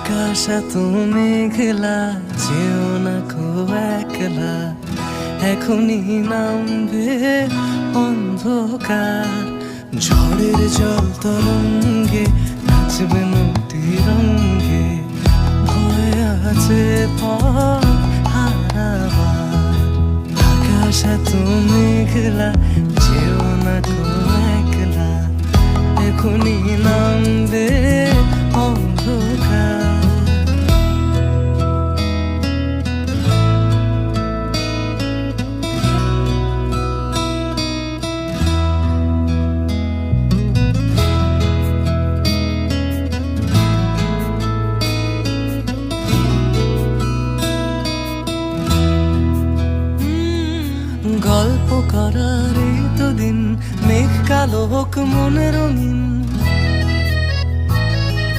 আকাশ এত মেঘলা, যেও না কো একলা, এখনই নামবে অন্ধকার। ঝড়ের জল তরঙ্গে নাচবে নদী রঙ্গে, ভয় আছে পথ হারাবার। আকাশ এত মেঘলা, যেও না কো একলা, এখনই নামবে অন্ধকার। গল্প করার এই তো দিন, মেঘ কালো হোক মনে রঙিন,